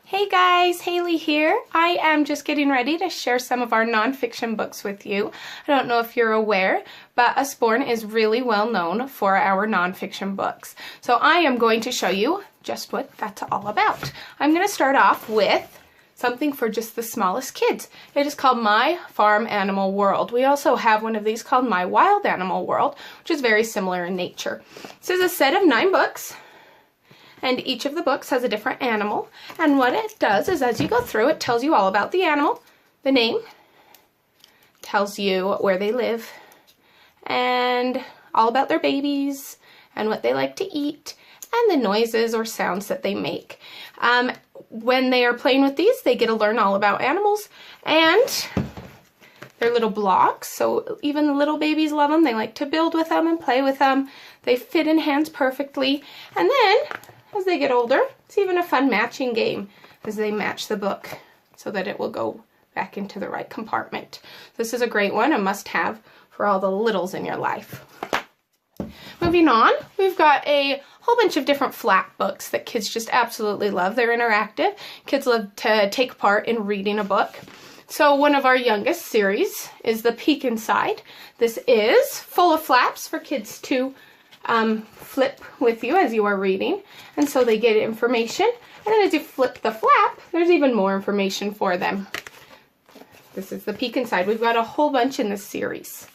Hey guys, Haley here. I am just getting ready to share some of our nonfiction books with you. I don't know if you're aware, but Usborne is really well known for our nonfiction books. So I am going to show you just what that's all about. I'm going to start off with something for just the smallest kids. It is called My Farm Animal World. We also have one of these called My Wild Animal World, which is very similar in nature. This is a set of 9 books. And each of the books has a different animal. And what it does is as you go through, it tells you all about the animal, the name, tells you where they live, and all about their babies, and what they like to eat, and the noises or sounds that they make. When they are playing with these, they get to learn all about animals, and they're little blocks, so even the little babies love them. They like to build with them and play with them. They fit in hands perfectly. And then, as they get older, it's even a fun matching game as they match the book so that it will go back into the right compartment. This is a great one, a must-have for all the littles in your life. Moving on, we've got a whole bunch of different flap books that kids just absolutely love. They're interactive. Kids love to take part in reading a book. So one of our youngest series is the Peek Inside. This is full of flaps for kids to flip with you as you are reading, and so they get information, and then as you flip the flap, there's even more information for them. This is the Peek Inside. We've got a whole bunch in this series.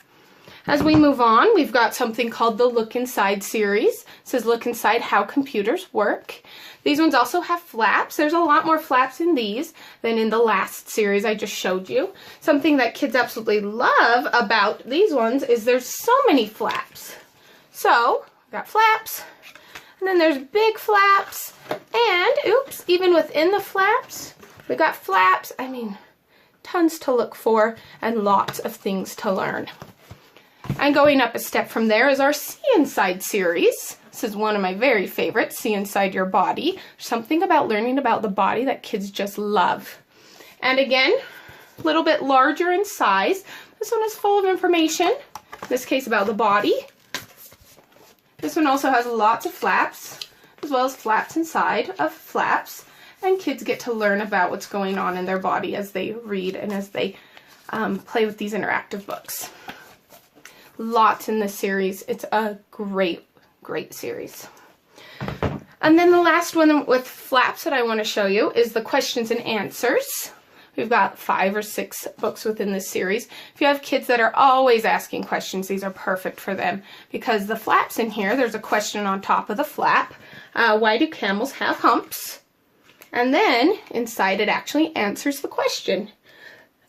As we move on, we've got something called the Look Inside series. This is Look Inside How Computers Work. These ones also have flaps. There's a lot more flaps in these than in the last series I just showed you. Something that kids absolutely love about these ones is there's so many flaps. So, we've got flaps, and then there's big flaps, and, oops, even within the flaps, we've got flaps. I mean, tons to look for, and lots of things to learn. And going up a step from there is our See Inside series. This is one of my very favorites, See Inside Your Body. Something about learning about the body that kids just love. And again, a little bit larger in size. This one is full of information, in this case about the body. This one also has lots of flaps, as well as flaps inside of flaps, and kids get to learn about what's going on in their body as they read and as they play with these interactive books. Lots in this series. It's a great, great series. And then the last one with flaps that I want to show you is the Questions and Answers. We've got 5 or 6 books within this series. If you have kids that are always asking questions, these are perfect for them because the flaps in here, there's a question on top of the flap. Why do camels have humps? And then inside it actually answers the question.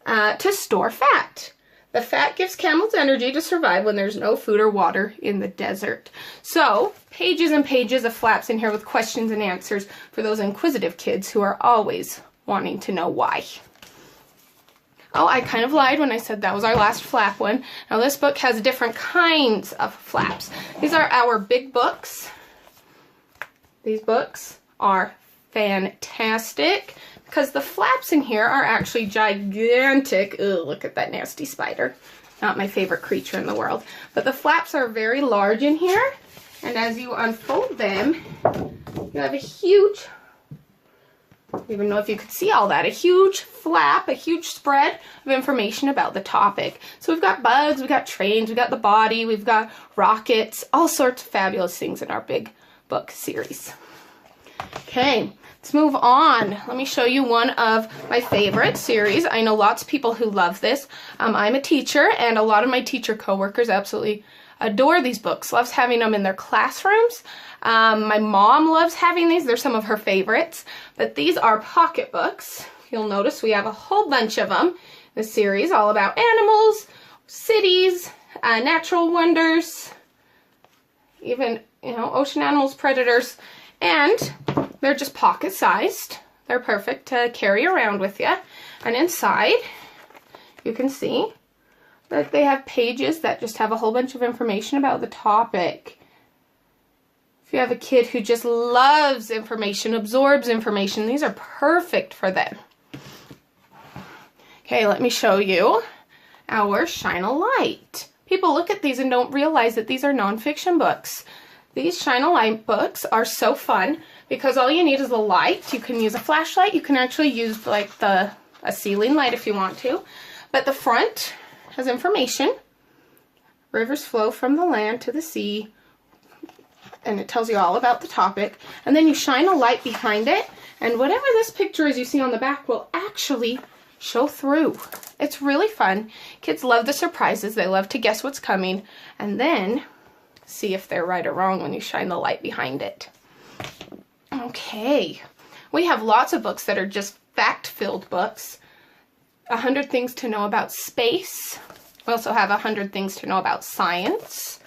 To store fat. The fat gives camels energy to survive when there's no food or water in the desert. So, pages and pages of flaps in here with questions and answers for those inquisitive kids who are always wanting to know why. Oh, I kind of lied when I said that was our last flap one. Now this book has different kinds of flaps. These are our big books. These books are fantastic because the flaps in here are actually gigantic. Ugh, look at that nasty spider. Not my favorite creature in the world. But the flaps are very large in here. And as you unfold them, you have a huge, I don't even know if you could see all that, a huge flap, a huge spread of information about the topic. So we've got bugs, we've got trains, we've got the body, we've got rockets, all sorts of fabulous things in our big book series. Okay, let's move on. Let me show you one of my favorite series. I know lots of people who love this. I'm a teacher, and a lot of my teacher coworkers absolutely adore these books, loves having them in their classrooms. My mom loves having these. They're some of her favorites. But these are pocket books. You'll notice we have a whole bunch of them in the series, all about animals, cities, natural wonders, even, ocean animals, predators. And they're just pocket-sized. They're perfect to carry around with you. And inside, you can see that they have pages that just have a whole bunch of information about the topic. If you have a kid who just loves information, absorbs information, these are perfect for them. Okay, let me show you our Shine a Light. People look at these and don't realize that these are nonfiction books. These Shine a Light books are so fun because all you need is a light. You can use a flashlight. You can actually use like a ceiling light if you want to. But the front has information. Rivers flow from the land to the sea. And it tells you all about the topic. And then you shine a light behind it. And whatever this picture is you see on the back will actually show through. It's really fun. Kids love the surprises. They love to guess what's coming. And then see if they're right or wrong when you shine the light behind it. Okay. We have lots of books that are just fact-filled books. 100 Things to Know About Space. We also have 100 Things to Know About Science.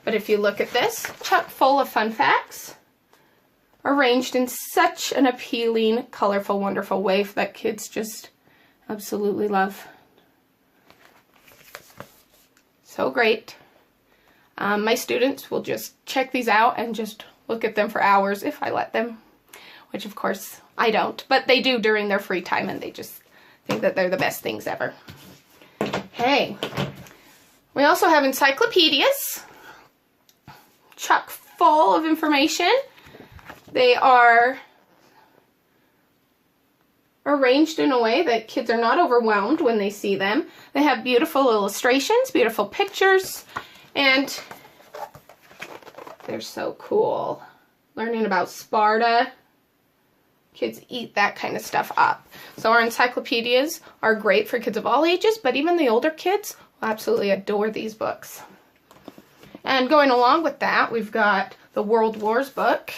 But if you look at this, chock full of fun facts, arranged in such an appealing, colorful, wonderful way that kids just absolutely love. So great. My students will just check these out and just look at them for hours if I let them, which of course I don't, but they do during their free time and they just think that they're the best things ever. Hey, we also have encyclopedias, chock full of information. They are arranged in a way that kids are not overwhelmed when they see them. They have beautiful illustrations, beautiful pictures, and they're so cool. Learning about Sparta. Kids eat that kind of stuff up. So our encyclopedias are great for kids of all ages, but even the older kids will absolutely adore these books. And going along with that, we've got the World Wars book.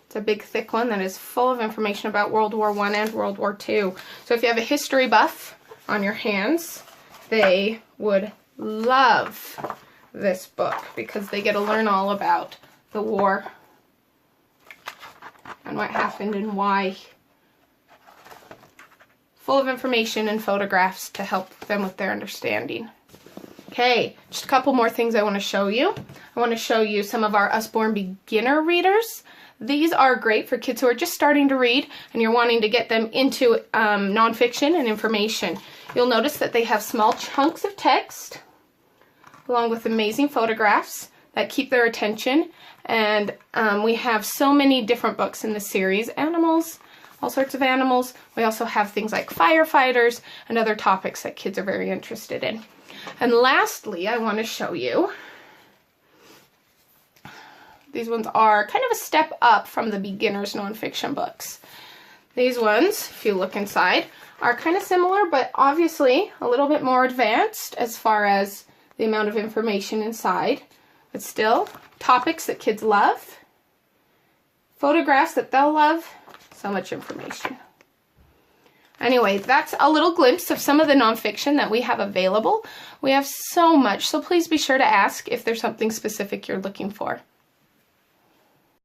It's a big, thick one that is full of information about World War I and World War II. So if you have a history buff on your hands, they would love this book because they get to learn all about the war and what happened and why. Full of information and photographs to help them with their understanding. Okay, just a couple more things I want to show you. I want to show you some of our Usborne beginner readers. These are great for kids who are just starting to read and you're wanting to get them into nonfiction and information. You'll notice that they have small chunks of text along with amazing photographs that keep their attention. And we have so many different books in this series. Animals, all sorts of animals. We also have things like firefighters and other topics that kids are very interested in. And lastly, I want to show you, these ones are kind of a step up from the beginner's nonfiction books. These ones, if you look inside, are kind of similar, but obviously a little bit more advanced as far as the amount of information inside. But still, topics that kids love, photographs that they'll love, so much information. Anyway, that's a little glimpse of some of the nonfiction that we have available. We have so much, so please be sure to ask if there's something specific you're looking for.